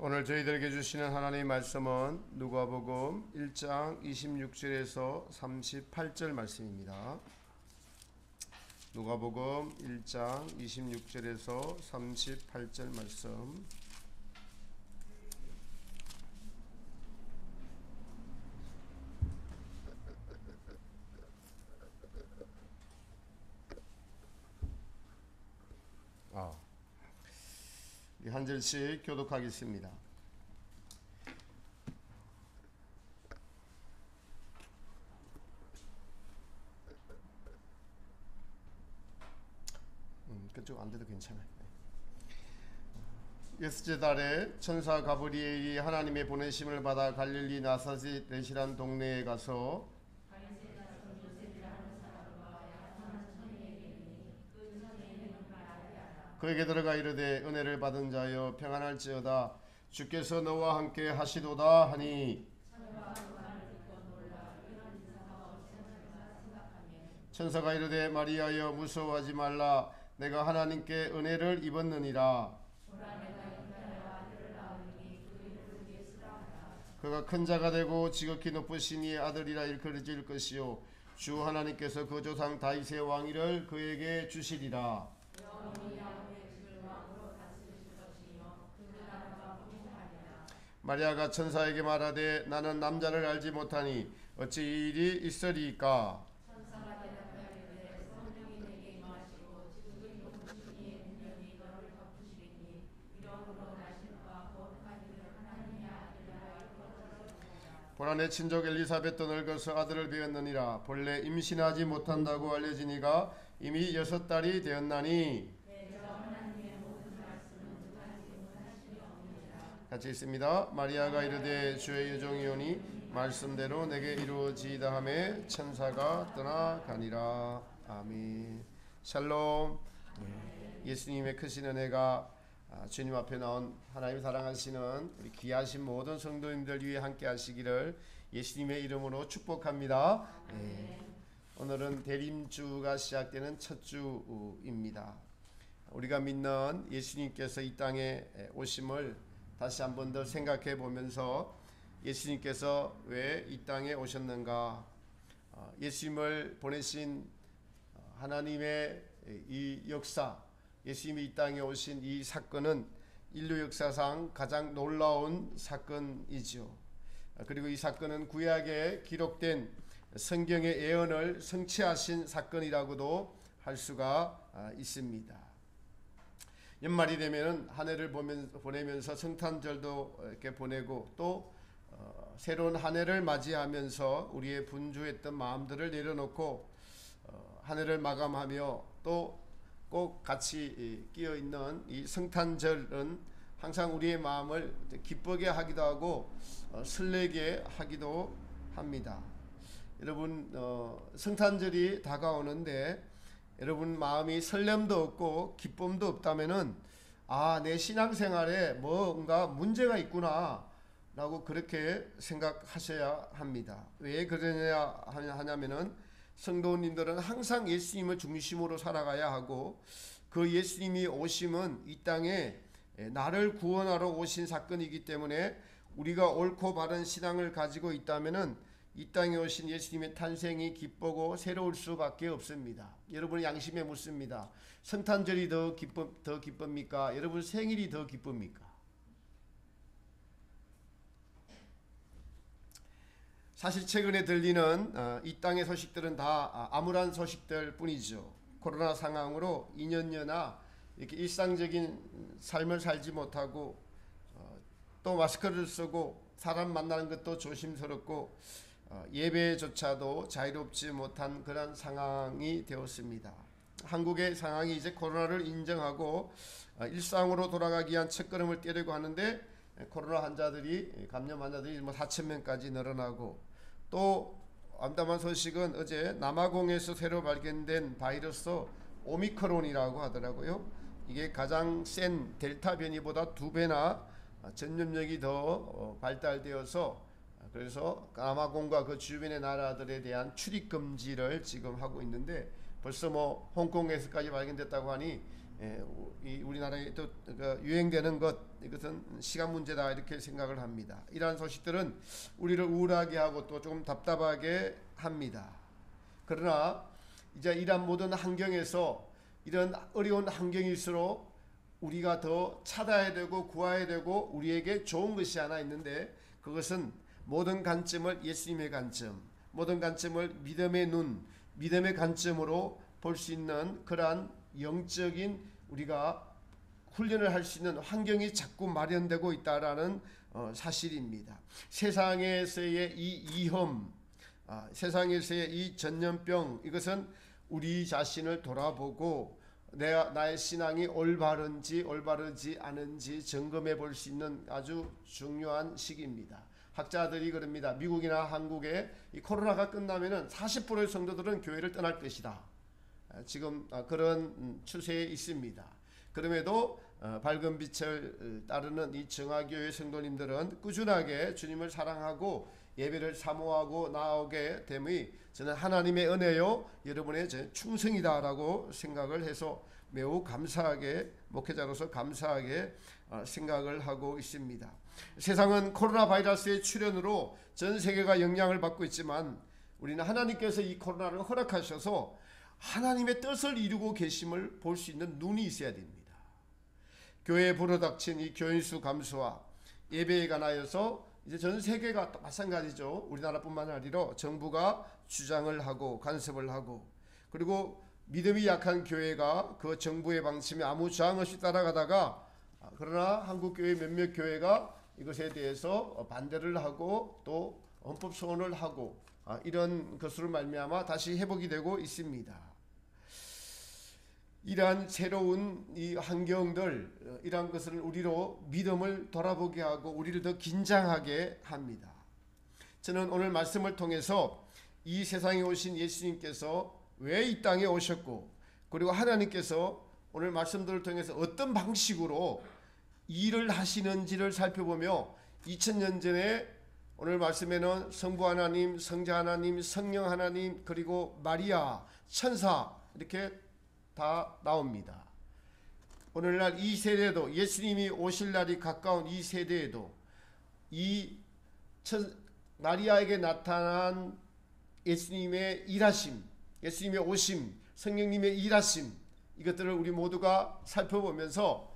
오늘 저희들에게 주시는 하나님의 말씀은 누가복음 1장 26절에서 38절 말씀입니다. 누가복음 1장 26절에서 38절 말씀. 한 절씩 교독하겠습니다. 그쪽 안 돼도 괜찮아요. 예스제 달에 천사 가브리엘이 하나님의 보내심을 받아 갈릴리 나사렛이란 동네에 가서 그에게 들어가 이르되 은혜를 받은 자여 평안할지어다 주께서 너와 함께 하시도다 하니 천사가 이르되 마리아여 무서워하지 말라 내가 하나님께 은혜를 입었느니라. 그가 큰 자가 되고 지극히 높으시니 아들이라 일컬어질 것이요 주 하나님께서 그 조상 다윗의 왕위를 그에게 주시리라. 마리아가 천사에게 말하되 나는 남자를 알지 못하니 어찌 이 일이 있으리까. 보라 내 친족 엘리사벳도 늙어서 아들을 배었느니라. 본래 임신하지 못한다고 알려지니가 이미 6달이 되었나니. 같이 있습니다. 마리아가 이르되 주의 여종이오니 말씀대로 내게 이루어지이다 하매 천사가 떠나가니라. 아멘. 샬롬. 예수님의 크신 은혜가 주님 앞에 나온 하나님 사랑하시는 우리 귀하신 모든 성도님들 위해 함께 하시기를 예수님의 이름으로 축복합니다. 오늘은 대림주가 시작되는 첫 주입니다. 우리가 믿는 예수님께서 이 땅에 오심을 다시 한 번 더 생각해 보면서 예수님께서 왜 이 땅에 오셨는가, 예수님을 보내신 하나님의 이 역사, 예수님이 이 땅에 오신 이 사건은 인류 역사상 가장 놀라운 사건이죠. 그리고 이 사건은 구약에 기록된 성경의 예언을 성취하신 사건이라고도 할 수가 있습니다. 연말이 되면 한 해를 보내면서 성탄절도 이렇게 보내고 또 새로운 한 해를 맞이하면서 우리의 분주했던 마음들을 내려놓고 한 해를 마감하며 또 꼭 같이 끼어 있는 이 성탄절은 항상 우리의 마음을 기쁘게 하기도 하고 설레게 하기도 합니다. 여러분, 성탄절이 다가오는데 여러분 마음이 설렘도 없고 기쁨도 없다면은 내 신앙생활에 뭔가 문제가 있구나 라고 그렇게 생각하셔야 합니다. 왜 그러냐 하냐면은 성도님들은 항상 예수님을 중심으로 살아가야 하고 그 예수님이 오심은 이 땅에 나를 구원하러 오신 사건이기 때문에 우리가 옳고 바른 신앙을 가지고 있다면은 이 땅에 오신 예수님의 탄생이 기쁘고 새로울 수밖에 없습니다. 여러분 양심에 묻습니다. 성탄절이 더 기쁩니까? 여러분 생일이 더 기쁩니까? 사실 최근에 들리는 이 땅의 소식들은 다 암울한 소식들 뿐이죠. 코로나 상황으로 2년여나 이렇게 일상적인 삶을 살지 못하고 또 마스크를 쓰고 사람 만나는 것도 조심스럽고 예배조차도 자유롭지 못한 그런 상황이 되었습니다. 한국의 상황이 이제 코로나를 인정하고 일상으로 돌아가기 위한 첫걸음을 떼려고 하는데 코로나 환자들이 감염 환자들이 4,000명까지 늘어나고 또 암담한 소식은 어제 남아공에서 새로 발견된 바이러스 오미크론이라고 하더라고요. 이게 가장 센 델타 변이보다 2배나 전염력이 더 발달되어서 그래서 남아공과 그 주변의 나라들에 대한 출입 금지를 지금 하고 있는데 벌써 홍콩에서까지 발견됐다고 하니 이 우리나라에 또 유행되는 것, 이것은 시간 문제다 이렇게 생각을 합니다. 이러한 소식들은 우리를 우울하게 하고 또 조금 답답하게 합니다. 그러나 이제 이러한 모든 환경에서, 이런 어려운 환경일수록 우리가 더 찾아야 되고 구해야 되고 우리에게 좋은 것이 하나 있는데, 그것은 모든 관점을 예수님의 관점, 모든 관점을 믿음의 눈, 믿음의 관점으로 볼 수 있는 그러한 영적인 우리가 훈련을 할 수 있는 환경이 자꾸 마련되고 있다라는 사실입니다. 세상에서의 이 위험, 세상에서의 이 전염병, 이것은 우리 자신을 돌아보고 나의 신앙이 올바른지 올바르지 않은지 점검해 볼 수 있는 아주 중요한 시기입니다. 학자들이 그럽니다. 미국이나 한국에 이 코로나가 끝나면은 40%의 성도들은 교회를 떠날 것이다. 지금 그런 추세에 있습니다. 그럼에도 밝은 빛을 따르는 이 정화교회 성도님들은 꾸준하게 주님을 사랑하고 예배를 사모하고 나오게 됨이 저는 하나님의 은혜요 여러분의 충성이다라고 생각을 해서 매우 감사하게, 목회자로서 감사하게 생각을 하고 있습니다. 세상은 코로나 바이러스의 출현으로 전 세계가 영향을 받고 있지만 우리는 하나님께서 이 코로나를 허락하셔서 하나님의 뜻을 이루고 계심을 볼 수 있는 눈이 있어야 됩니다. 교회에 불어닥친 이 교인수 감소와 예배에 관하여서 이제 전 세계가 또 마찬가지죠. 우리나라뿐만 아니라 정부가 주장을 하고 간섭을 하고, 그리고 믿음이 약한 교회가 그 정부의 방침에 아무 저항 없이 따라가다가, 그러나 한국교회 몇몇 교회가 이것에 대해서 반대를 하고 또 헌법 소원을 하고 이런 것으로 말미암아 다시 회복이 되고 있습니다. 이러한 새로운 이 환경들, 이러한 것을 우리로 믿음을 돌아보게 하고 우리를 더 긴장하게 합니다. 저는 오늘 말씀을 통해서 이 세상에 오신 예수님께서 왜 이 땅에 오셨고, 그리고 하나님께서 오늘 말씀들을 통해서 어떤 방식으로 일을 하시는지를 살펴보며 2000년 전에 오늘 말씀에는 성부 하나님, 성자 하나님, 성령 하나님, 그리고 마리아, 천사 이렇게 다 나옵니다. 오늘날 이 세대도, 예수님이 오실 날이 가까운 이 세대에도 이 마리아에게 나타난 예수님의 일하심, 예수님의 오심, 성령님의 일하심, 이것들을 우리 모두가 살펴보면서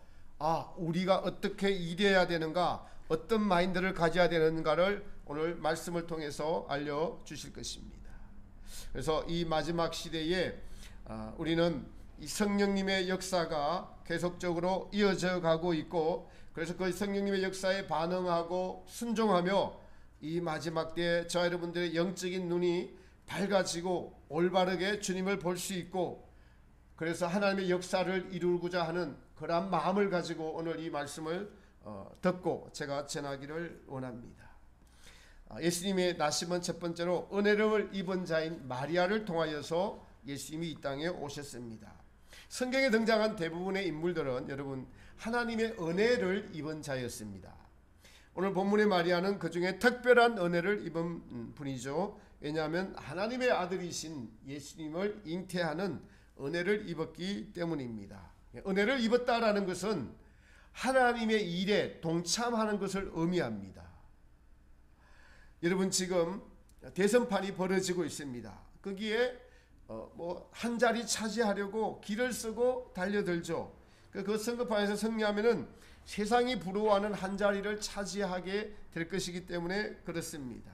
우리가 어떻게 일해야 되는가, 어떤 마인드를 가져야 되는가를 오늘 말씀을 통해서 알려주실 것입니다. 그래서 이 마지막 시대에 우리는 이 성령님의 역사가 계속적으로 이어져 가고 있고, 그래서 그 성령님의 역사에 반응하고 순종하며 이 마지막 때에 저와 여러분들의 영적인 눈이 밝아지고 올바르게 주님을 볼 수 있고, 그래서 하나님의 역사를 이루고자 하는 그러한 마음을 가지고 오늘 이 말씀을 듣고 제가 전하기를 원합니다. 예수님의 나심은 첫 번째로 은혜를 입은 자인 마리아를 통하여서 예수님이 이 땅에 오셨습니다. 성경에 등장한 대부분의 인물들은 여러분 하나님의 은혜를 입은 자였습니다. 오늘 본문의 마리아는 그 중에 특별한 은혜를 입은 분이죠. 왜냐하면 하나님의 아들이신 예수님을 잉태하는 은혜를 입었기 때문입니다. 은혜를 입었다라는 것은 하나님의 일에 동참하는 것을 의미합니다. 여러분 지금 대선판이 벌어지고 있습니다. 거기에 한 자리 차지하려고 길을 쓰고 달려들죠. 그 선거판에서 승리하면은 세상이 부러워하는 한 자리를 차지하게 될 것이기 때문에 그렇습니다.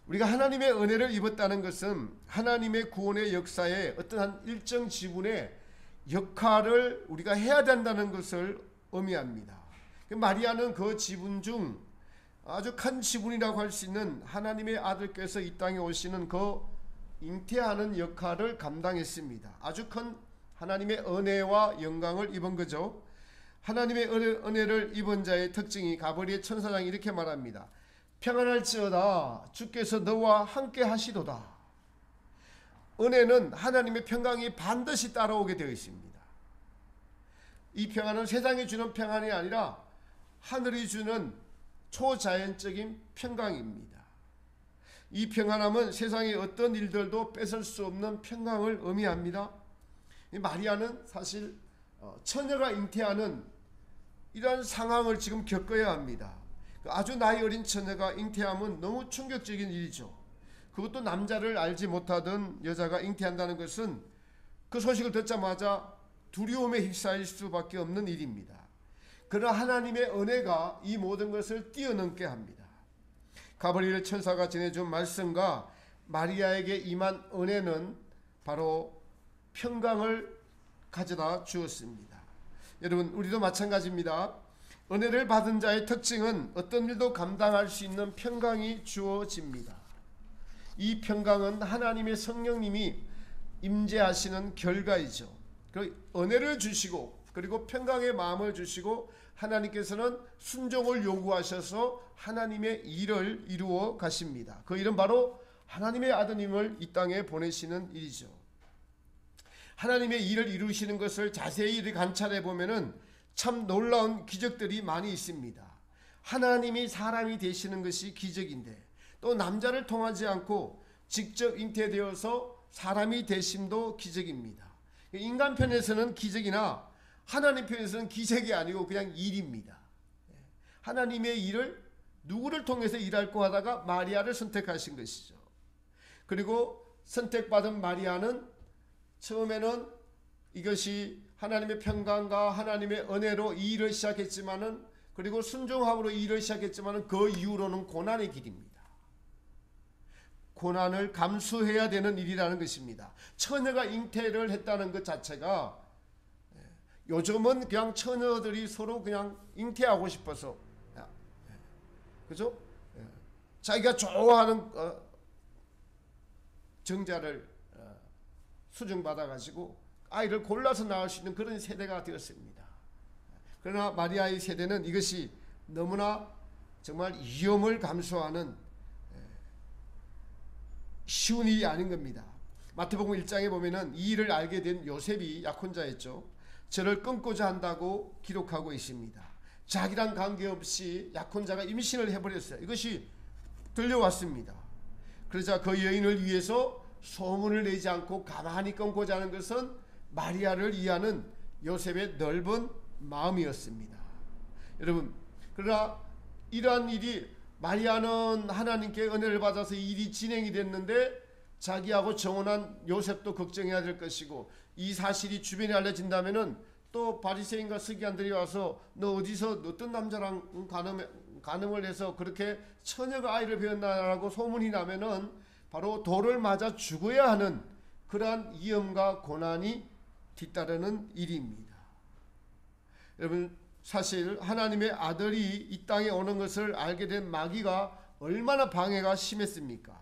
우리가 하나님의 은혜를 입었다는 것은 하나님의 구원의 역사에 어떠한 일정 지분의 역할을 우리가 해야 된다는 것을 의미합니다. 마리아는 그 지분 중 아주 큰 지분이라고 할 수 있는 하나님의 아들께서 이 땅에 오시는 그 잉태하는 역할을 감당했습니다. 아주 큰 하나님의 은혜와 영광을 입은 거죠. 하나님의 은혜를 입은 자의 특징이 가브리엘 천사장이 이렇게 말합니다. 평안할지어다 주께서 너와 함께 하시도다. 은혜는 하나님의 평강이 반드시 따라오게 되어 있습니다. 이 평안은 세상이 주는 평안이 아니라 하늘이 주는 초자연적인 평강입니다. 이 평안함은 세상의 어떤 일들도 뺏을 수 없는 평강을 의미합니다. 마리아는 사실 처녀가 잉태하는 이러한 상황을 지금 겪어야 합니다. 아주 나이 어린 처녀가 잉태하면 너무 충격적인 일이죠. 그것도 남자를 알지 못하던 여자가 잉태한다는 것은 그 소식을 듣자마자 두려움에 휩싸일 수밖에 없는 일입니다. 그러나 하나님의 은혜가 이 모든 것을 뛰어넘게 합니다. 가브리엘 천사가 전해준 말씀과 마리아에게 임한 은혜는 바로 평강을 가져다 주었습니다. 여러분, 우리도 마찬가지입니다. 은혜를 받은 자의 특징은 어떤 일도 감당할 수 있는 평강이 주어집니다. 이 평강은 하나님의 성령님이 임재하시는 결과이죠. 그 은혜를 주시고 그리고 평강의 마음을 주시고 하나님께서는 순종을 요구하셔서 하나님의 일을 이루어 가십니다. 그 일은 바로 하나님의 아드님을 이 땅에 보내시는 일이죠. 하나님의 일을 이루시는 것을 자세히 관찰해 보면은 참 놀라운 기적들이 많이 있습니다. 하나님이 사람이 되시는 것이 기적인데 또 남자를 통하지 않고 직접 잉태되어서 사람이 되심도 기적입니다. 인간 편에서는 기적이나 하나님 편에서는 기적이 아니고 그냥 일입니다. 하나님의 일을 누구를 통해서 일할까 하다가 마리아를 선택하신 것이죠. 그리고 선택받은 마리아는 처음에는 이것이 하나님의 평강과 하나님의 은혜로 이 일을 시작했지만은 그리고 순종함으로 이 일을 시작했지만은 그 이후로는 고난의 길입니다. 고난을 감수해야 되는 일이라는 것입니다. 처녀가 잉태를 했다는 것 자체가 요즘은 그냥 처녀들이 서로 그냥 잉태하고 싶어서 그죠? 자기가 좋아하는 정자를 수정받아 가지고 아이를 골라서 낳을 수 있는 그런 세대가 되었습니다. 그러나 마리아의 세대는 이것이 너무나 정말 위험을 감수하는 쉬운 일이 아닌 겁니다. 마태복음 1장에 보면은 이 일을 알게 된 요셉이 약혼자였죠. 저를 끊고자 한다고 기록하고 있습니다. 자기랑 관계없이 약혼자가 임신을 해버렸어요. 이것이 들려왔습니다. 그러자 그 여인을 위해서 소문을 내지 않고 가만히 끊고자 하는 것은 마리아를 이해하는 요셉의 넓은 마음이었습니다. 여러분, 그러나 이러한 일이 마리아는 하나님께 은혜를 받아서 일이 진행이 됐는데 자기하고 정혼한 요셉도 걱정해야 될 것이고 이 사실이 주변에 알려진다면은 또 바리새인과 서기관들이 와서 너 어디서 어떤 남자랑 간음을 해서 그렇게 처녀가 아이를 배웠나라고 소문이 나면은 바로 돌을 맞아 죽어야 하는 그러한 위험과 고난이 뒤따르는 일입니다. 여러분, 사실 하나님의 아들이 이 땅에 오는 것을 알게 된 마귀가 얼마나 방해가 심했습니까?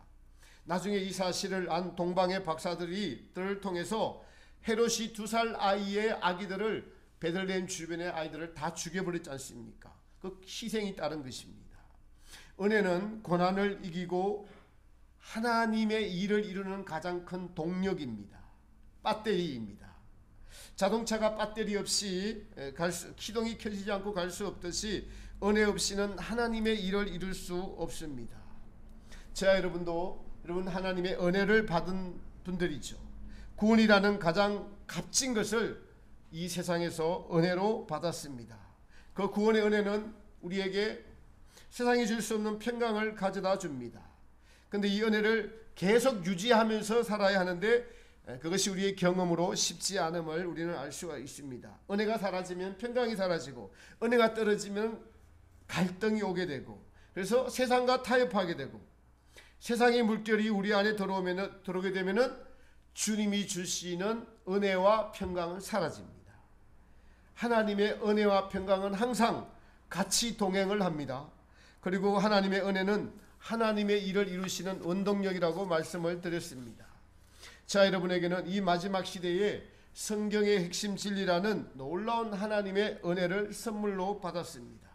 나중에 이 사실을 안 동방의 박사들을 통해서 헤롯이 2살 아이의 아기들을 베들레헴 주변의 아이들을 다 죽여버렸지 않습니까? 그 희생이 따른 것입니다. 은혜는 고난을 이기고 하나님의 일을 이루는 가장 큰 동력입니다. 배터리입니다. 자동차가 배터리 없이 기동이 켜지지 않고 갈 수 없듯이 은혜 없이는 하나님의 일을 이룰 수 없습니다. 저와 여러분 하나님의 은혜를 받은 분들이죠. 구원이라는 가장 값진 것을 이 세상에서 은혜로 받았습니다. 그 구원의 은혜는 우리에게 세상이 줄 수 없는 평강을 가져다 줍니다. 그런데 이 은혜를 계속 유지하면서 살아야 하는데 그것이 우리의 경험으로 쉽지 않음을 우리는 알 수가 있습니다. 은혜가 사라지면 평강이 사라지고 은혜가 떨어지면 갈등이 오게 되고 그래서 세상과 타협하게 되고 세상의 물결이 우리 안에 들어오게 되면은 주님이 주시는 은혜와 평강은 사라집니다. 하나님의 은혜와 평강은 항상 같이 동행을 합니다. 그리고 하나님의 은혜는 하나님의 일을 이루시는 원동력이라고 말씀을 드렸습니다. 자, 여러분에게는 이 마지막 시대에 성경의 핵심 진리라는 놀라운 하나님의 은혜를 선물로 받았습니다.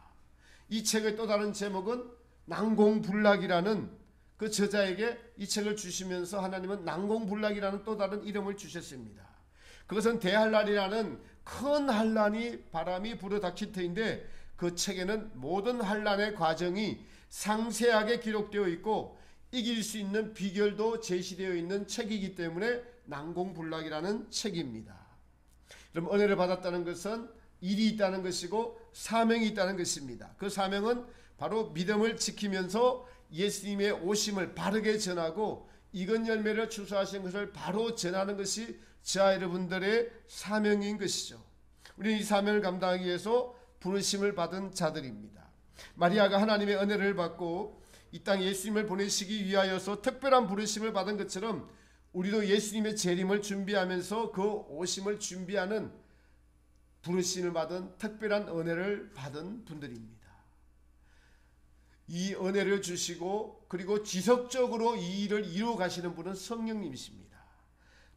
이 책의 또 다른 제목은 난공불락이라는 그 저자에게 이 책을 주시면서 하나님은 난공불락이라는 또 다른 이름을 주셨습니다. 그것은 대한란이라는 큰 한란이 바람이 불어닥칠 터인데 그 책에는 모든 한란의 과정이 상세하게 기록되어 있고 이길 수 있는 비결도 제시되어 있는 책이기 때문에 난공불락이라는 책입니다. 그럼 은혜를 받았다는 것은 일이 있다는 것이고 사명이 있다는 것입니다. 그 사명은 바로 믿음을 지키면서 예수님의 오심을 바르게 전하고 익은 열매를 추수하신 것을 바로 전하는 것이 저와 여러분들의 사명인 것이죠. 우리는 이 사명을 감당하기 위해서 부르심을 받은 자들입니다. 마리아가 하나님의 은혜를 받고 이 땅 예수님을 보내시기 위하여서 특별한 부르심을 받은 것처럼 우리도 예수님의 재림을 준비하면서 그 오심을 준비하는 부르심을 받은 특별한 은혜를 받은 분들입니다. 이 은혜를 주시고 그리고 지속적으로 이 일을 이루어 가시는 분은 성령님이십니다.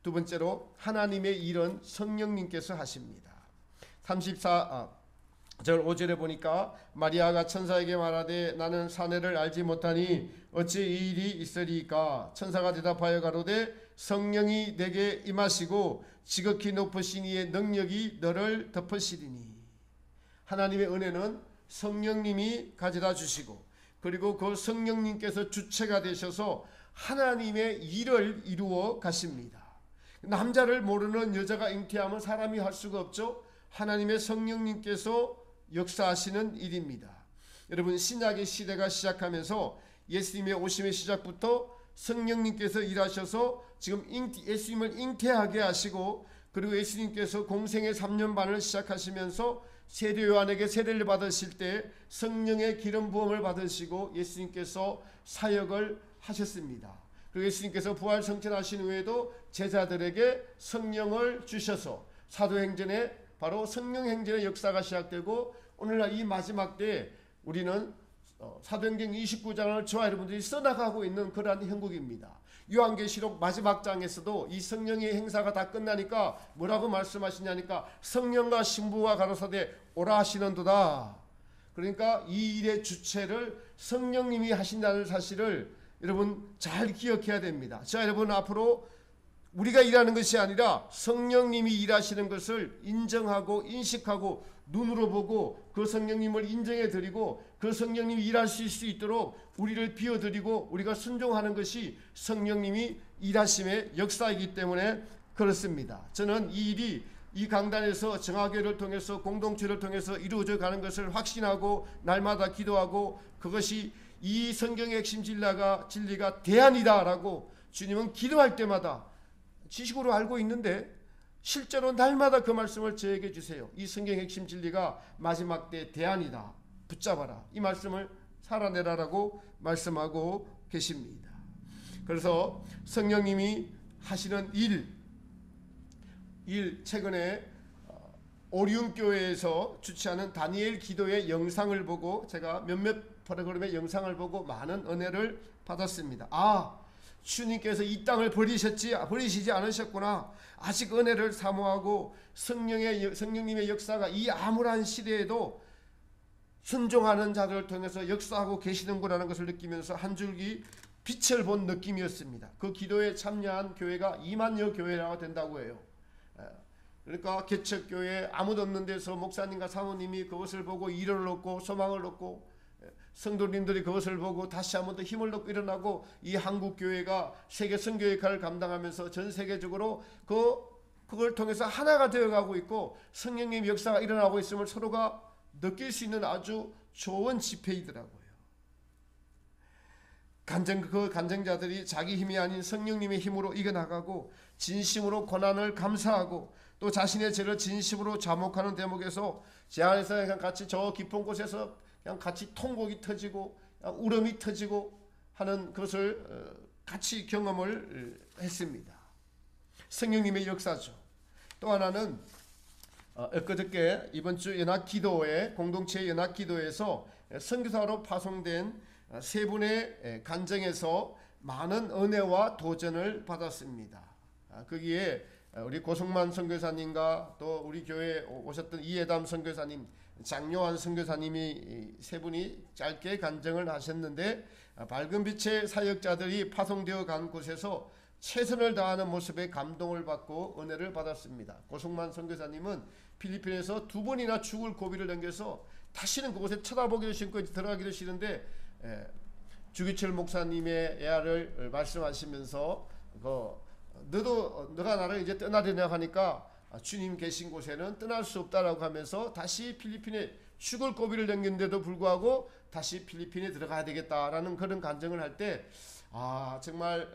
두 번째로 하나님의 일은 성령님께서 하십니다. 34절 5절에 보니까 마리아가 천사에게 말하되 나는 사내를 알지 못하니 어찌 이 일이 있으리까. 천사가 대답하여 가로되 성령이 내게 임하시고 지극히 높으신 이의 능력이 너를 덮으시리니. 하나님의 은혜는 성령님이 가져다 주시고 그리고 그 성령님께서 주체가 되셔서 하나님의 일을 이루어 가십니다. 남자를 모르는 여자가 잉태하면 사람이 할 수가 없죠. 하나님의 성령님께서 역사하시는 일입니다. 여러분, 신약의 시대가 시작하면서 예수님의 오심의 시작부터 성령님께서 일하셔서 지금 예수님을 잉태하게 하시고 그리고 예수님께서 공생의 3년 반을 시작하시면서 세례 요한에게 세례를 받으실 때 성령의 기름 부음을 받으시고 예수님께서 사역을 하셨습니다. 그리고 예수님께서 부활 성천하신 후에도 제자들에게 성령을 주셔서 사도행전에 바로 성령행전의 역사가 시작되고 오늘날 이 마지막 때에 우리는 사도행전 29장을 저와 여러분들이 써나가고 있는 그러한 형국입니다. 요한계시록 마지막 장에서도 이 성령의 행사가 다 끝나니까 뭐라고 말씀하시냐니까 성령과 신부가 가로사대 오라 하시는도다. 그러니까 이 일의 주체를 성령님이 하신다는 사실을 여러분 잘 기억해야 됩니다. 자, 여러분 앞으로 우리가 일하는 것이 아니라 성령님이 일하시는 것을 인정하고 인식하고 눈으로 보고 그 성령님을 인정해 드리고 그 성령님이 일하실 수 있도록 우리를 비워드리고 우리가 순종하는 것이 성령님이 일하심의 역사이기 때문에 그렇습니다. 저는 이 일이 이 강단에서 정화교회를 통해서 공동체를 통해서 이루어져 가는 것을 확신하고 날마다 기도하고 그것이 이 성경의 핵심 진리가 대안이다라고 주님은 기도할 때마다 지식으로 알고 있는데 실제로 날마다 그 말씀을 저에게 주세요. 이 성경의 핵심 진리가 마지막 때 대안이다. 붙잡아라. 이 말씀을 살아내라라고 말씀하고 계십니다. 그래서 성령님이 하시는 최근에 오리움교회에서 주최하는 다니엘 기도의 영상을 보고 제가 몇몇 프로그램의 영상을 보고 많은 은혜를 받았습니다. 주님께서 이 땅을 버리시지 않으셨구나. 아직 은혜를 사모하고 성령님의 역사가 이 암울한 시대에도 순종하는 자들을 통해서 역사하고 계시는구나라는 것을 느끼면서 한 줄기 빛을 본 느낌이었습니다. 그 기도에 참여한 교회가 2만여 교회가 된다고 해요. 그러니까 개척교회 아무도 없는 데서 목사님과 사모님이 그것을 보고 위로를 얻고 소망을 얻고 성도님들이 그것을 보고 다시 한번 더 힘을 얻고 일어나고 이 한국교회가 세계 선교 역할을 감당하면서 전 세계적으로 그걸 통해서 하나가 되어가고 있고 성령님 역사가 일어나고 있음을 서로가 느낄 수 있는 아주 좋은 집회이더라고요. 그 간증자들이 자기 힘이 아닌 성령님의 힘으로 이겨나가고 진심으로 고난을 감사하고 또 자신의 죄를 진심으로 자목하는 대목에서 제 안에서 그냥 같이 저 깊은 곳에서 그냥 같이 통곡이 터지고 울음이 터지고 하는 것을 같이 경험을 했습니다. 성령님의 역사죠. 또 하나는 엊그저께 이번 주 연합기도회 공동체 연합기도에서 선교사로 파송된 세 분의 간증에서 많은 은혜와 도전을 받았습니다. 거기에 우리 고성만 선교사님과 또 우리 교회에 오셨던 이해담 선교사님, 장요한 선교사님이 세 분이 짧게 간증을 하셨는데 밝은 빛의 사역자들이 파송되어 간 곳에서 최선을 다하는 모습에 감동을 받고 은혜를 받았습니다. 고성만 선교사님은 필리핀에서 2번이나 죽을 고비를 넘겨서 다시는 그곳에 쳐다보기도 싫고 들어가기도 싫은데 주기철 목사님의 예화를 말씀하시면서 너가 나를 이제 떠나려냐 하니까 주님 계신 곳에는 떠날 수 없다라고 하면서 다시 필리핀에 죽을 고비를 넘겼는데도 불구하고 다시 필리핀에 들어가야 되겠다라는 그런 간증을 할 때 정말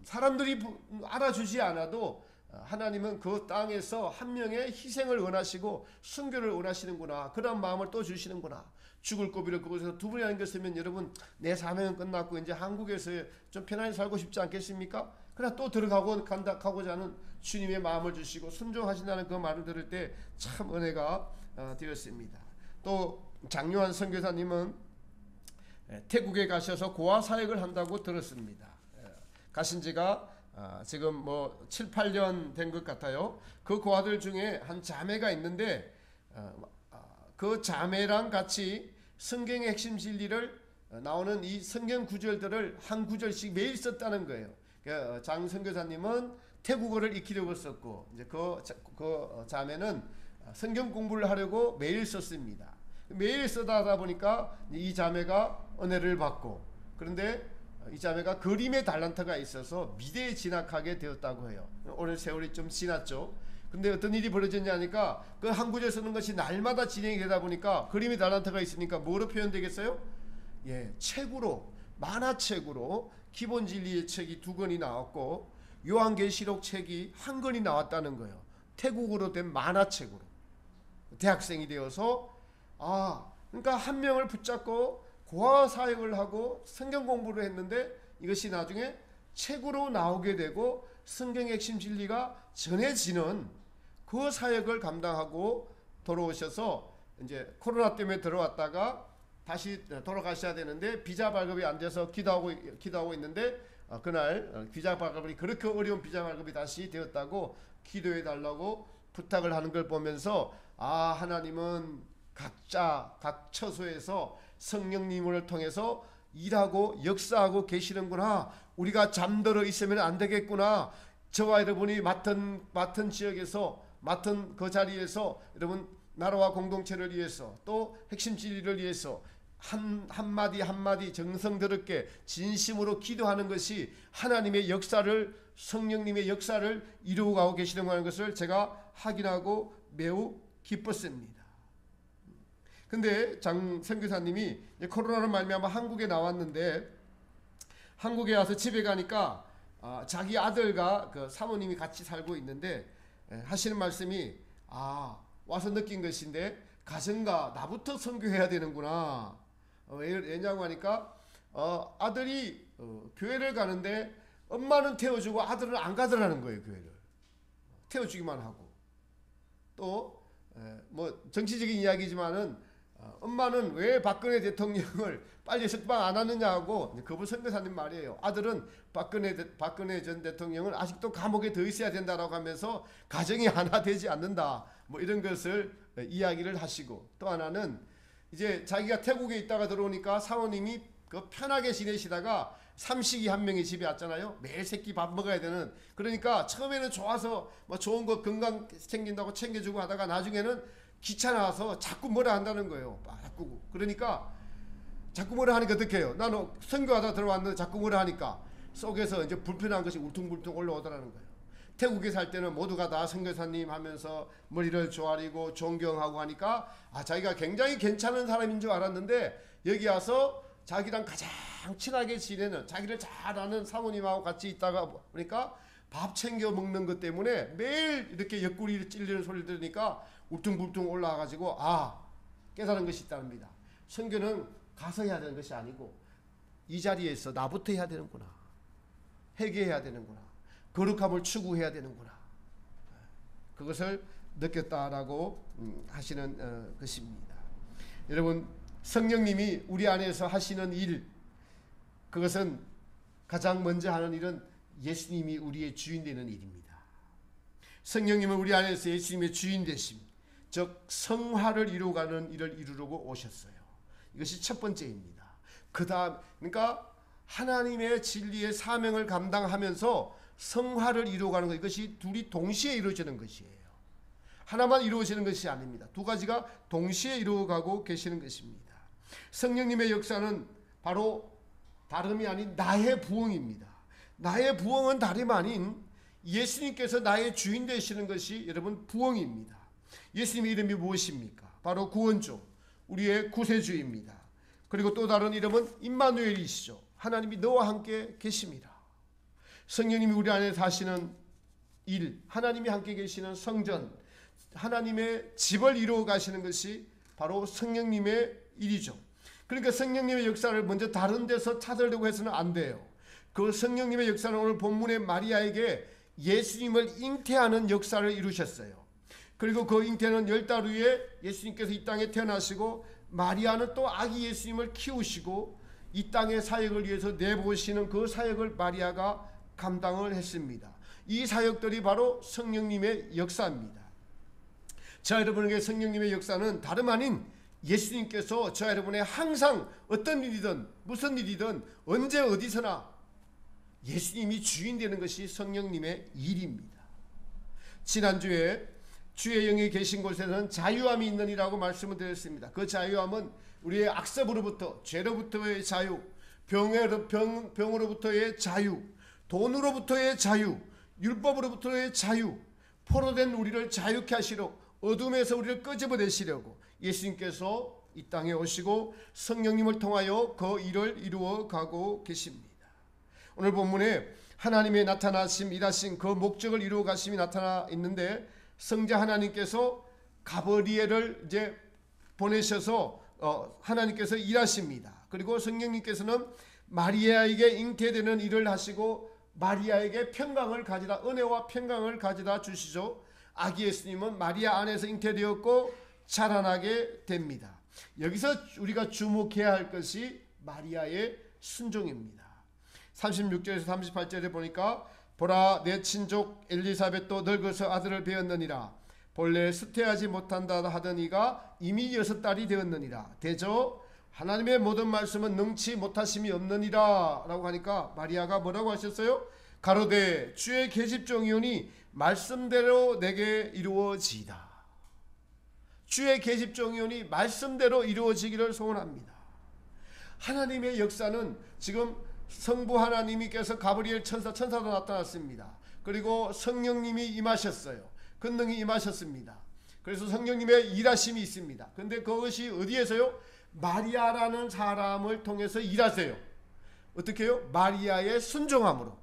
사람들이 알아주지 않아도 하나님은 그 땅에서 한 명의 희생을 원하시고 순교를 원하시는구나, 그런 마음을 또 주시는구나. 죽을 고비를 그곳에서 두 분이 안겼으면 여러분 내 사명은 끝났고 이제 한국에서 좀 편안히 살고 싶지 않겠습니까? 그러나 또 가고자 하는 주님의 마음을 주시고 순종하신다는 그 말을 들을 때 참 은혜가 되었습니다. 또 장요한 선교사님은 태국에 가셔서 고아 사역을 한다고 들었습니다. 가신 지가 지금 뭐 7, 8년 된 것 같아요. 그 고아들 중에 한 자매가 있는데 그 자매랑 같이 성경의 핵심 진리를 나오는 이 성경 구절들을 한 구절씩 매일 썼다는 거예요. 장 선교사님은 태국어를 익히려고 썼고 이제 그 자매는 성경 공부를 하려고 매일 썼습니다. 매일 쓰다 보니까 이 자매가 은혜를 받고, 그런데 이 자매가 그림의 달란트가 있어서 미대에 진학하게 되었다고 해요. 오늘 세월이 좀 지났죠. 근데 어떤 일이 벌어졌냐니까 그 한 구절 쓰는 것이 날마다 진행이 되다 보니까 그림의 달란트가 있으니까 뭐로 표현되겠어요? 책으로, 만화책으로 기본 진리의 책이 2권이 나왔고 요한계시록 책이 1권이 나왔다는 거예요. 태국어로 된 만화책으로 대학생이 되어서 그러니까 한 명을 붙잡고 고아 사역을 하고 성경 공부를 했는데 이것이 나중에 책으로 나오게 되고 성경의 핵심 진리가 전해지는 그 사역을 감당하고 돌아오셔서 이제 코로나 때문에 들어왔다가 다시 돌아가셔야 되는데 비자 발급이 안 돼서 기도하고 있는데 그날 비자 발급이 그렇게 어려운 비자 발급이 다시 되었다고 기도해 달라고 부탁을 하는 걸 보면서 하나님은 각 처소에서 성령님을 통해서 일하고 역사하고 계시는구나. 우리가 잠들어 있으면 안 되겠구나. 저와 여러분이 맡은 지역에서 맡은 그 자리에서 여러분 나라와 공동체를 위해서 또 핵심 진리를 위해서 한마디 정성스럽게 진심으로 기도하는 것이 하나님의 역사를, 성령님의 역사를 이루어가고 계시는 것을 제가 확인하고 매우 기뻤습니다. 근데 장 선교사님이 코로나로 말미암아 한국에 나왔는데 한국에 와서 집에 가니까 자기 아들과 그 사모님이 같이 살고 있는데 하시는 말씀이 와서 느낀 것인데 가정과 나부터 선교해야 되는구나. 왜냐고 하니까 아들이 교회를 가는데 엄마는 태워주고 아들은 안 가더라는 거예요. 교회를 태워주기만 하고 또 뭐 정치적인 이야기지만은 엄마는 왜 박근혜 대통령을 빨리 석방 안 하느냐고 그분 선교사님 말이에요. 아들은 박근혜 전 대통령은 아직도 감옥에 더 있어야 된다라고 하면서 가정이 하나 되지 않는다. 뭐 이런 것을 이야기를 하시고, 또 하나는 이제 자기가 태국에 있다가 들어오니까 사모님이 그 편하게 지내시다가 삼식이 한 명이 집에 왔잖아요. 매일 새끼 밥 먹어야 되는. 그러니까 처음에는 좋아서 뭐 좋은 거 건강 챙긴다고 챙겨주고 하다가 나중에는 귀찮아서 자꾸 뭐라 한다는 거예요. 바꾸고. 그러니까 자꾸 뭐라 하니까 어떻게 해요? 나는 선교하다 들어왔는데 자꾸 뭐라 하니까 속에서 이제 불편한 것이 울퉁불퉁 올라오더라는 거예요. 태국에 살 때는 모두가 다 선교사님 하면서 머리를 조아리고 존경하고 하니까 자기가 굉장히 괜찮은 사람인 줄 알았는데 여기 와서 자기랑 가장 친하게 지내는, 자기를 잘 아는 사모님하고 같이 있다가 보니까 밥 챙겨 먹는 것 때문에 매일 이렇게 옆구리를 찔리는 소리를 들으니까 울퉁불퉁 올라와가지고 깨달은 것이 있답니다. 선교는 가서 해야 되는 것이 아니고 이 자리에서 나부터 해야 되는구나. 회개해야 되는구나. 거룩함을 추구해야 되는구나. 그것을 느꼈다라고 하시는 것입니다. 여러분, 성령님이 우리 안에서 하시는 일, 그것은 가장 먼저 하는 일은 예수님이 우리의 주인 되는 일입니다. 성령님은 우리 안에서 예수님의 주인 되심, 즉 성화를 이루어가는 일을 이루려고 오셨어요. 이것이 첫 번째입니다. 그러니까 하나님의 진리의 사명을 감당하면서 성화를 이루어가는 것, 이것이 둘이 동시에 이루어지는 것이에요. 하나만 이루어지는 것이 아닙니다. 두 가지가 동시에 이루어가고 계시는 것입니다. 성령님의 역사는 바로 다름이 아닌 나의 부흥입니다. 나의 부흥은 다름 아닌 예수님께서 나의 주인 되시는 것이 여러분 부흥입니다. 예수님의 이름이 무엇입니까? 바로 구원주, 우리의 구세주입니다. 그리고 또 다른 이름은 임마누엘이시죠. 하나님이 너와 함께 계십니다. 성령님이 우리 안에 사시는 일, 하나님이 함께 계시는 성전, 하나님의 집을 이루어 가시는 것이 바로 성령님의 일이죠. 그러니까 성령님의 역사를 먼저 다른 데서 찾으려고 해서는 안 돼요. 그 성령님의 역사는 오늘 본문의 마리아에게 예수님을 잉태하는 역사를 이루셨어요. 그리고 그 잉태는 10달 후에 예수님께서 이 땅에 태어나시고 마리아는 또 아기 예수님을 키우시고 이 땅의 사역을 위해서 내보시는 그 사역을 마리아가 감당을 했습니다. 이 사역들이 바로 성령님의 역사입니다. 저 여러분에게 성령님의 역사는 다름 아닌 예수님께서 저 여러분의 항상 어떤 일이든 무슨 일이든 언제 어디서나 예수님이 주인 되는 것이 성령님의 일입니다. 지난주에 주의 영이 계신 곳에는 자유함이 있느니라고 말씀을 드렸습니다. 그 자유함은 우리의 악습으로부터, 죄로부터의 자유, 병으로부터의 자유, 돈으로부터의 자유, 율법으로부터의 자유, 포로된 우리를 자유케 하시려 어둠에서 우리를 끄집어내시려고 예수님께서 이 땅에 오시고 성령님을 통하여 그 일을 이루어 가고 계십니다. 오늘 본문에 하나님의 나타나심, 일하신 그 목적을 이루어 가심이 나타나 있는데 성자 하나님께서 가브리엘을 이제 보내셔서 하나님께서 일하십니다. 그리고 성령님께서는 마리아에게 잉태되는 일을 하시고 마리아에게 평강을 가지다, 은혜와 평강을 가지다 주시죠. 아기 예수님은 마리아 안에서 잉태되었고 자라나게 됩니다. 여기서 우리가 주목해야 할 것이 마리아의 순종입니다. 36절에서 38절에 보니까 보라 내 친족 엘리사벳도 늙어서 아들을 배었느니라. 본래 수태하지 못한다 하던 이가 이미 6달이 되었느니라. 대저 하나님의 모든 말씀은 능치 못하심이 없느니라 라고 하니까 마리아가 뭐라고 하셨어요? 가로되 주의 계집종이오니 말씀대로 내게 이루어지이다. 주의 계집종이오니 말씀대로 이루어지기를 소원합니다. 하나님의 역사는 지금 성부 하나님께서 가브리엘 천사도 나타났습니다. 그리고 성령님이 임하셨어요. 권능이 임하셨습니다. 그래서 성령님의 일하심이 있습니다. 근데 그것이 어디에서요? 마리아라는 사람을 통해서 일하세요. 어떻게 해요? 마리아의 순종함으로.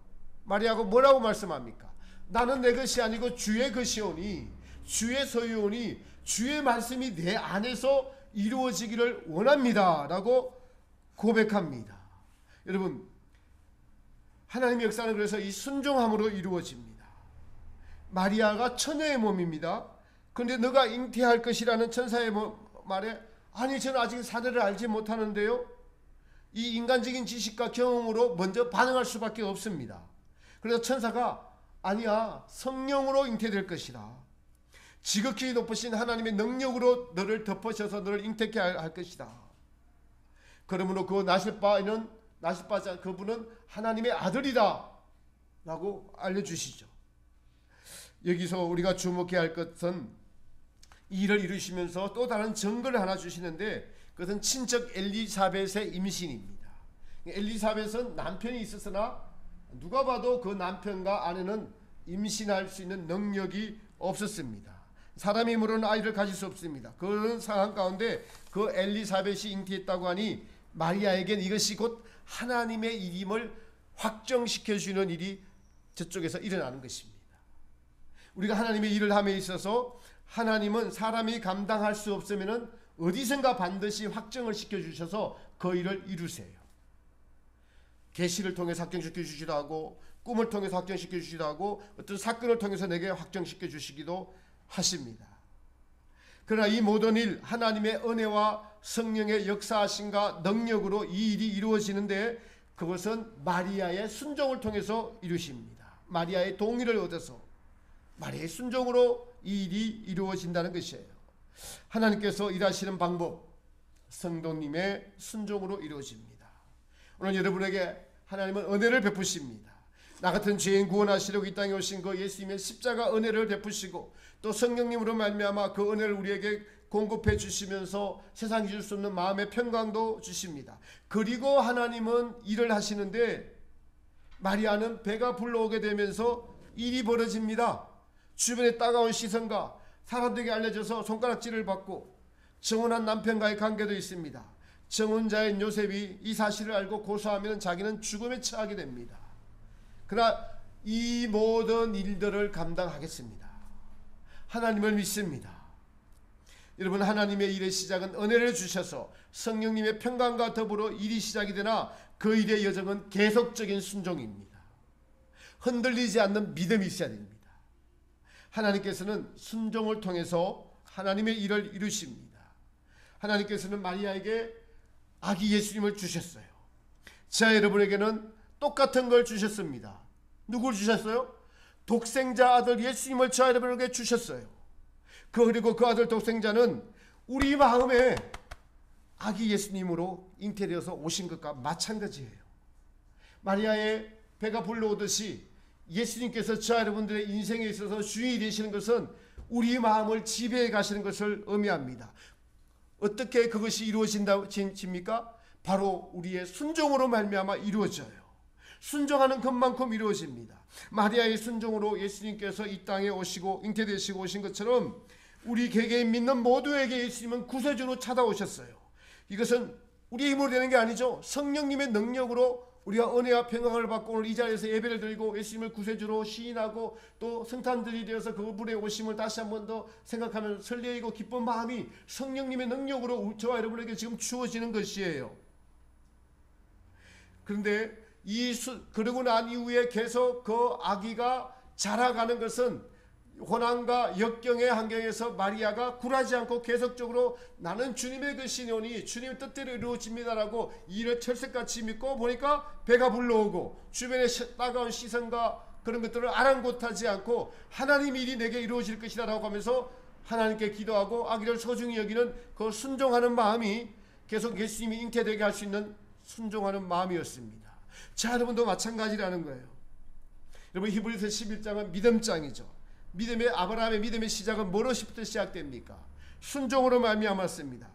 마리아가 뭐라고 말씀합니까? 나는 내 것이 아니고 주의 것이오니, 주의 소유오니 주의 말씀이 내 안에서 이루어지기를 원합니다 라고 고백합니다. 여러분, 하나님의 역사는 그래서 이 순종함으로 이루어집니다. 마리아가 처녀의 몸입니다. 그런데 너가 잉태할 것이라는 천사의 말에 아니 저는 아직 사례를 알지 못하는데요. 이 인간적인 지식과 경험으로 먼저 반응할 수밖에 없습니다. 그래서 천사가 아니야, 성령으로 잉태될 것이라. 지극히 높으신 하나님의 능력으로 너를 덮으셔서 너를 잉태케 할 것이다. 그러므로 그 나실 바 그분은 하나님의 아들이다 라고 알려주시죠. 여기서 우리가 주목해야 할 것은 이 일을 이루시면서 또 다른 증거를 하나 주시는데 그것은 친척 엘리사벳의 임신입니다. 엘리사벳은 남편이 있었으나 누가 봐도 그 남편과 아내는 임신할 수 있는 능력이 없었습니다. 사람의 힘으로는 아이를 가질 수 없습니다. 그런 상황 가운데 그 엘리사벳이 잉태했다고 하니 마리아에겐 이것이 곧 하나님의 일임을 확정시켜 주는 일이 저쪽에서 일어나는 것입니다. 우리가 하나님의 일을 함에 있어서 하나님은 사람이 감당할 수 없으면 어디선가 반드시 확정을 시켜 주셔서 그 일을 이루세요. 계시를 통해서 확정시켜 주시기도 하고 꿈을 통해서 확정시켜 주시기도 하고 어떤 사건을 통해서 내게 확정시켜 주시기도 하십니다. 그러나 이 모든 일 하나님의 은혜와 성령의 역사하심과 능력으로 이 일이 이루어지는데 그것은 마리아의 순종을 통해서 이루십니다. 마리아의 동의를 얻어서 마리아의 순종으로 이 일이 이루어진다는 것이에요. 하나님께서 일하시는 방법, 성도님의 순종으로 이루어집니다. 오늘 여러분에게 하나님은 은혜를 베푸십니다. 나 같은 죄인 구원하시려고 이 땅에 오신 그 예수님의 십자가 은혜를 베푸시고 또 성령님으로 말미암아 그 은혜를 우리에게 공급해 주시면서 세상이 줄 수 없는 마음의 평강도 주십니다. 그리고 하나님은 일을 하시는데 마리아는 배가 불러오게 되면서 일이 벌어집니다. 주변의 따가운 시선과 사람들에게 알려져서 손가락질을 받고 정혼한 남편과의 관계도 있습니다. 정혼자인 요셉이 이 사실을 알고 고소하면 자기는 죽음에 처하게 됩니다. 그러나 이 모든 일들을 감당하겠습니다. 하나님을 믿습니다. 여러분, 하나님의 일의 시작은 은혜를 주셔서 성령님의 평강과 더불어 일이 시작이 되나 그 일의 여정은 계속적인 순종입니다. 흔들리지 않는 믿음이 있어야 됩니다. 하나님께서는 순종을 통해서 하나님의 일을 이루십니다. 하나님께서는 마리아에게 아기 예수님을 주셨어요. 자, 여러분에게는 똑같은 걸 주셨습니다. 누굴 주셨어요? 독생자 아들 예수님을 저 여러분에게 주셨어요. 그리고 그 아들 독생자는 우리 마음에 아기 예수님으로 잉태되어서 오신 것과 마찬가지예요. 마리아의 배가 불러오듯이 예수님께서 저 여러분들의 인생에 있어서 주인이 되시는 것은 우리 마음을 지배해 가시는 것을 의미합니다. 어떻게 그것이 이루어집니까? 바로 우리의 순종으로 말미암아 이루어져요. 순종하는 것만큼 이루어집니다. 마리아의 순종으로 예수님께서 이 땅에 오시고 잉태되시고 오신 것처럼 우리 개개인 믿는 모두에게 예수님은 구세주로 찾아오셨어요. 이것은 우리의 힘으로 되는 게 아니죠. 성령님의 능력으로 우리가 은혜와 평강을 받고 오늘 이 자리에서 예배를 드리고 예수님을 구세주로 시인하고 또 성탄절이 되어서 그분의 오심을 다시 한 번 더 생각하면 설레이고 기쁜 마음이 성령님의 능력으로 저와 여러분에게 지금 주어지는 것이에요. 그런데 그러고 난 이후에 계속 그 아기가 자라가는 것은 고난과 역경의 환경에서 마리아가 굴하지 않고 계속적으로 나는 주님의 것이오니 주님의 뜻대로 이루어집니다라고 이를 철석같이 믿고 보니까 배가 불러오고 주변의 따가운 시선과 그런 것들을 아랑곳하지 않고 하나님 일이 내게 이루어질 것이다 라고 하면서 하나님께 기도하고 아기를 소중히 여기는 그 순종하는 마음이 계속 예수님이 잉태되게 할 수 있는 순종하는 마음이었습니다. 자, 여러분도 마찬가지라는 거예요. 여러분, 히브리서 11장은 믿음장이죠. 아브라함의 믿음의 시작은 무엇부터 시작됩니까? 순종으로 말미암았습니다.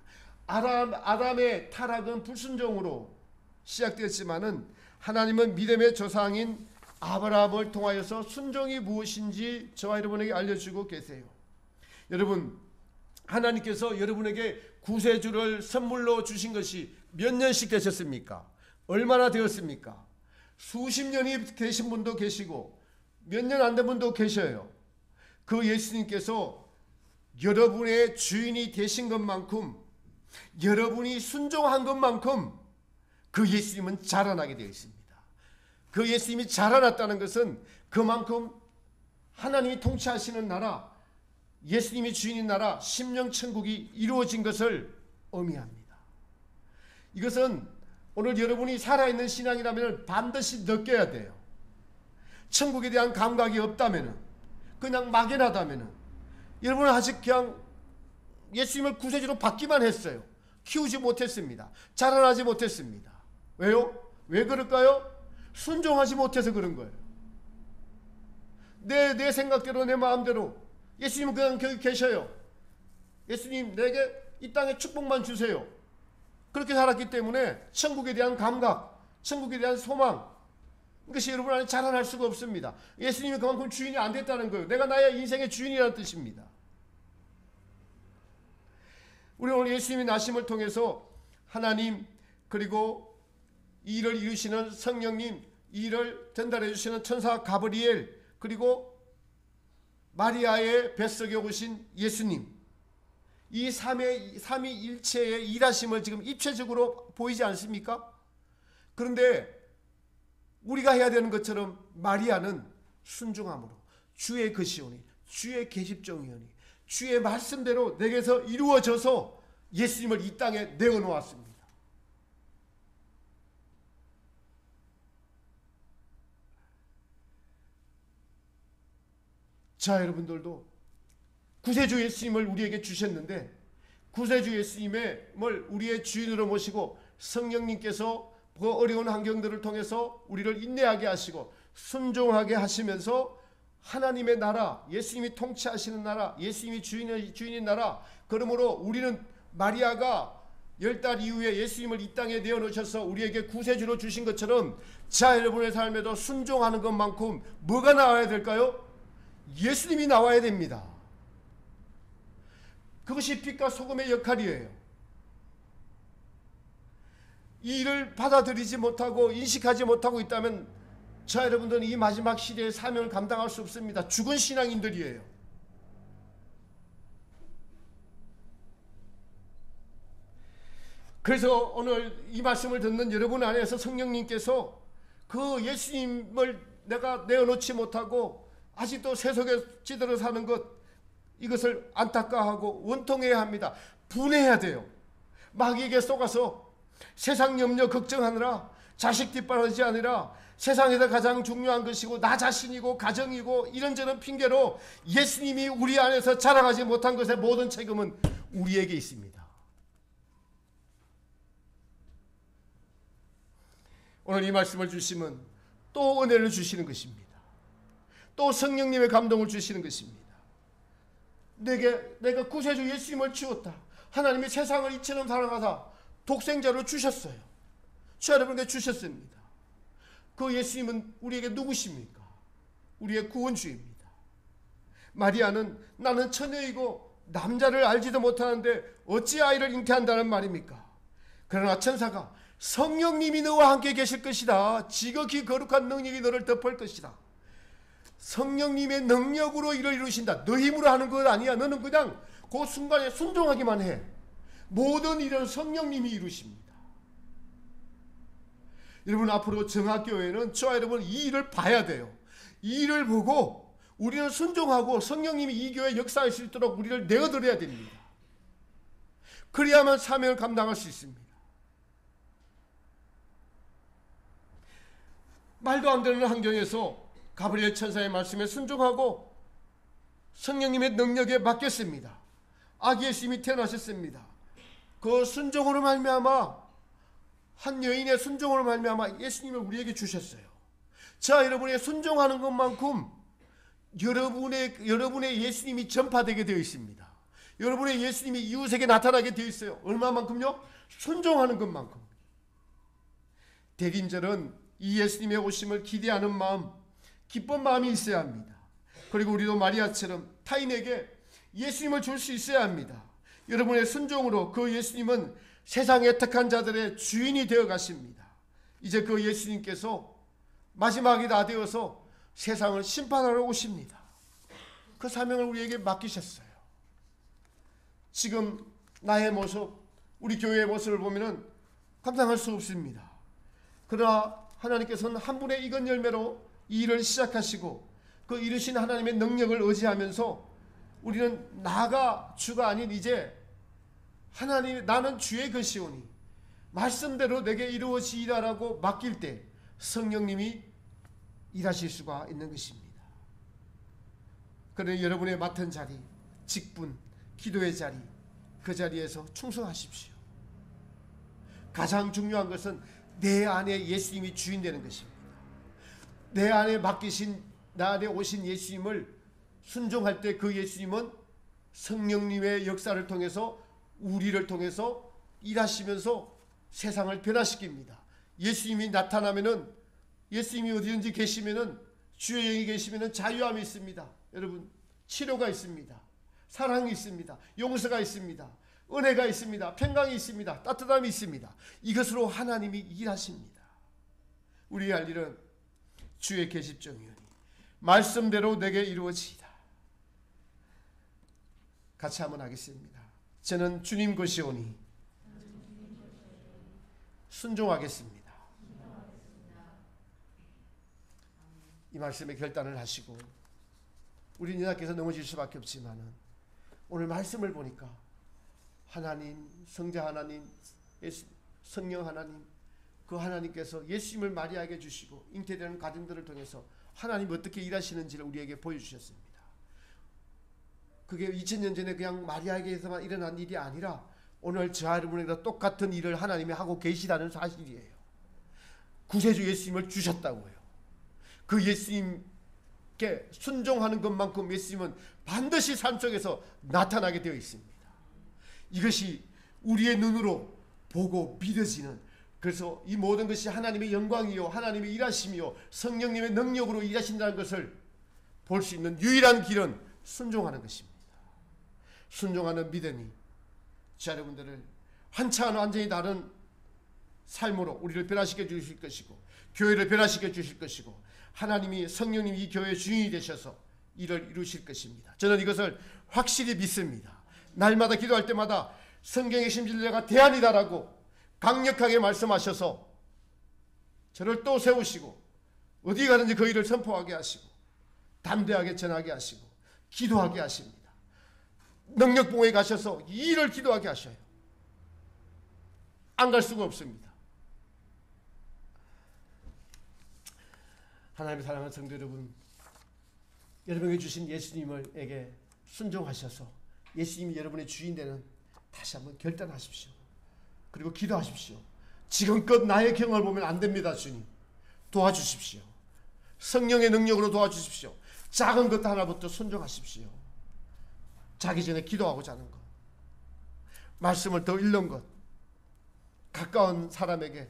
아담의 타락은 불순종으로 시작되었지만은 하나님은 믿음의 조상인 아브라함을 통하여서 순종이 무엇인지 저와 여러분에게 알려주고 계세요. 여러분, 하나님께서 여러분에게 구세주를 선물로 주신 것이 몇 년씩 되셨습니까? 얼마나 되었습니까? 수십 년이 되신 분도 계시고 몇 년 안 된 분도 계셔요. 그 예수님께서 여러분의 주인이 되신 것만큼 여러분이 순종한 것만큼 그 예수님은 자라나게 되어 있습니다. 그 예수님이 자라났다는 것은 그만큼 하나님이 통치하시는 나라, 예수님이 주인인 나라, 심령천국이 이루어진 것을 의미합니다. 이것은 오늘 여러분이 살아있는 신앙이라면 반드시 느껴야 돼요. 천국에 대한 감각이 없다면, 그냥 막연하다면 여러분은 아직 그냥 예수님을 구세주로 받기만 했어요. 키우지 못했습니다. 자라나지 못했습니다. 왜요? 왜 그럴까요? 순종하지 못해서 그런 거예요. 내 생각대로 내 마음대로 예수님은 그냥 거기 계셔요. 예수님 내게 이 땅에 축복만 주세요. 그렇게 살았기 때문에 천국에 대한 감각, 천국에 대한 소망, 이것이 여러분 안에 자라날 수가 없습니다. 예수님이 그만큼 주인이 안 됐다는 거예요. 내가 나의 인생의 주인이라는 뜻입니다. 우리 오늘 예수님의 나심을 통해서 하나님, 그리고 이 일을 이루시는 성령님, 이 일을 전달해 주시는 천사 가브리엘, 그리고 마리아의 뱃속에 오신 예수님, 이 삼위일체의 일하심을 지금 입체적으로 보이지 않습니까? 그런데 우리가 해야 되는 것처럼 마리아는 순종함으로 주의 것이오니 주의 계집종이오니 주의 말씀대로 내게서 이루어져서 예수님을 이 땅에 내어놓았습니다. 자, 여러분들도 구세주 예수님을 우리에게 주셨는데 구세주 예수님을 우리의 주인으로 모시고 성령님께서 그 어려운 환경들을 통해서 우리를 인내하게 하시고 순종하게 하시면서 하나님의 나라, 예수님이 통치하시는 나라, 예수님이 주인인 나라, 그러므로 우리는 마리아가 10달 이후에 예수님을 이 땅에 내어놓으셔서 우리에게 구세주로 주신 것처럼 자 여러분의 삶에도 순종하는 것만큼 뭐가 나와야 될까요? 예수님이 나와야 됩니다. 그것이 빛과 소금의 역할이에요. 이 일을 받아들이지 못하고 인식하지 못하고 있다면 자 여러분들은 이 마지막 시대의 사명을 감당할 수 없습니다. 죽은 신앙인들이에요. 그래서 오늘 이 말씀을 듣는 여러분 안에서 성령님께서 그 예수님을 내가 내어놓지 못하고 아직도 세속에 찌들어 사는 것, 이것을 안타까워하고 원통해야 합니다. 분해해야 돼요. 마귀에게 속아서 세상 염려 걱정하느라 자식 뒷바라지 아니라 세상에서 가장 중요한 것이고 나 자신이고 가정이고 이런저런 핑계로 예수님이 우리 안에서 자라가지 못한 것의 모든 책임은 우리에게 있습니다. 오늘 이 말씀을 주시면 또 은혜를 주시는 것입니다. 또 성령님의 감동을 주시는 것입니다. 내가 구세주 예수님을 주었다. 하나님이 세상을 이처럼 사랑하사 독생자로 주셨어요. 주 여러분에게 주셨습니다. 그 예수님은 우리에게 누구십니까? 우리의 구원주입니다. 마리아는 나는 처녀이고 남자를 알지도 못하는데 어찌 아이를 잉태한다는 말입니까? 그러나 천사가 성령님이 너와 함께 계실 것이다. 지극히 거룩한 능력이 너를 덮을 것이다. 성령님의 능력으로 일을 이루신다. 너 힘으로 하는 것 아니야. 너는 그냥 그 순간에 순종하기만 해. 모든 일은 성령님이 이루십니다. 여러분 앞으로 정학교회는 저와 여러분 이 일을 봐야 돼요. 이 일을 보고 우리는 순종하고 성령님이 이 교회에 역사할 수 있도록 우리를 내어드려야 됩니다. 그래야만 사명을 감당할 수 있습니다. 말도 안 되는 환경에서 가브리엘 천사의 말씀에 순종하고 성령님의 능력에 맡겼습니다. 아기 예수님이 태어나셨습니다. 그 순종으로 말미암아 한 여인의 순종으로 말미암아 예수님을 우리에게 주셨어요. 자 여러분의 순종하는 것만큼 여러분의 예수님이 전파되게 되어 있습니다. 여러분의 예수님이 이웃에게 나타나게 되어 있어요. 얼마만큼요? 순종하는 것만큼. 대림절은 이 예수님의 오심을 기대하는 마음, 기쁜 마음이 있어야 합니다. 그리고 우리도 마리아처럼 타인에게 예수님을 줄 수 있어야 합니다. 여러분의 순종으로 그 예수님은 세상의 택한 자들의 주인이 되어 가십니다. 이제 그 예수님께서 마지막이 다 되어서 세상을 심판하러 오십니다. 그 사명을 우리에게 맡기셨어요. 지금 나의 모습, 우리 교회의 모습을 보면 감당할 수 없습니다. 그러나 하나님께서는 한 분의 익은 열매로 이 일을 시작하시고 그 이루신 하나님의 능력을 의지하면서 우리는 나가 주가 아닌 이제 하나님 나는 주의 것이오니 말씀대로 내게 이루어지리라고 맡길 때 성령님이 일하실 수가 있는 것입니다. 그러니 여러분의 맡은 자리, 직분, 기도의 자리, 그 자리에서 충성하십시오. 가장 중요한 것은 내 안에 예수님이 주인 되는 것입니다. 내 안에 맡기신, 나 안에 오신 예수님을 순종할 때 그 예수님은 성령님의 역사를 통해서 우리를 통해서 일하시면서 세상을 변화시킵니다. 예수님이 나타나면은 예수님이 어디든지 계시면은 주의 영이 계시면은 자유함이 있습니다. 여러분 치료가 있습니다. 사랑이 있습니다. 용서가 있습니다. 은혜가 있습니다. 평강이 있습니다. 따뜻함이 있습니다. 이것으로 하나님이 일하십니다. 우리의 할 일은 주의 계십정이오니 말씀대로 내게 이루어지이다. 같이 한번 하겠습니다. 저는 주님 것이오니 순종하겠습니다. 이 말씀에 결단을 하시고 우리 니나께서 넘어질 수밖에 없지만은 오늘 말씀을 보니까 하나님, 성자 하나님, 성령 하나님, 그 하나님께서 예수님을 마리아에게 주시고 잉태되는 가정들을 통해서 하나님 어떻게 일하시는지를 우리에게 보여주셨습니다. 그게 2000년 전에 그냥 마리아에게서만 일어난 일이 아니라 오늘 저와 여러분에게도 똑같은 일을 하나님이 하고 계시다는 사실이에요. 구세주 예수님을 주셨다고요. 그 예수님께 순종하는 것만큼 예수님은 반드시 삶 속에서 나타나게 되어 있습니다. 이것이 우리의 눈으로 보고 믿어지는, 그래서 이 모든 것이 하나님의 영광이요 하나님의 일하심이요 성령님의 능력으로 일하신다는 것을 볼 수 있는 유일한 길은 순종하는 것입니다. 순종하는 믿음이 자 여러분들을 환창한 완전히 다른 삶으로 우리를 변화시켜 주실 것이고 교회를 변화시켜 주실 것이고 하나님이 성령님이 이 교회의 주인이 되셔서 이를 이루실 것입니다. 저는 이것을 확실히 믿습니다. 날마다 기도할 때마다 성경의 심진리가 대안이다라고 강력하게 말씀하셔서 저를 또 세우시고 어디 가든지 그 일을 선포하게 하시고 담대하게 전하게 하시고 기도하게 하십니다. 능력봉에 가셔서 이 일을 기도하게 하셔요. 안 갈 수가 없습니다. 하나님의 사랑하는 성도 여러분, 여러분에게 주신 예수님에게 순종하셔서 예수님이 여러분의 주인 되는 다시 한번 결단하십시오. 그리고 기도하십시오. 지금껏 나의 경험을 보면 안 됩니다. 주님 도와주십시오. 성령의 능력으로 도와주십시오. 작은 것 하나부터 순종하십시오. 자기 전에 기도하고자 하는 것, 말씀을 더 읽는 것, 가까운 사람에게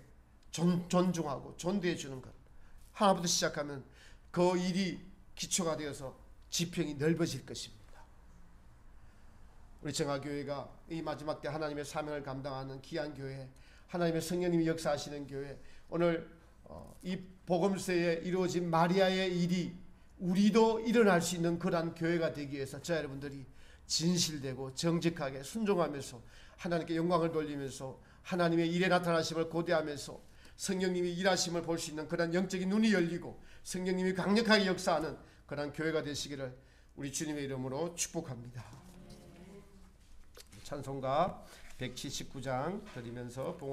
존중하고 존대해 주는 것 하나부터 시작하면 그 일이 기초가 되어서 지평이 넓어질 것입니다. 우리 정화교회가 이 마지막 때 하나님의 사명을 감당하는 귀한 교회, 하나님의 성령님이 역사하시는 교회, 오늘 이 복음서에 이루어진 마리아의 일이 우리도 일어날 수 있는 그러한 교회가 되기 위해서 저와 여러분들이 진실되고 정직하게 순종하면서 하나님께 영광을 돌리면서 하나님의 일에 나타나심을 고대하면서 성령님이 일하심을 볼 수 있는 그런 영적인 눈이 열리고 성령님이 강력하게 역사하는 그런 교회가 되시기를 우리 주님의 이름으로 축복합니다. 찬송가 179장 드리면서 봉헌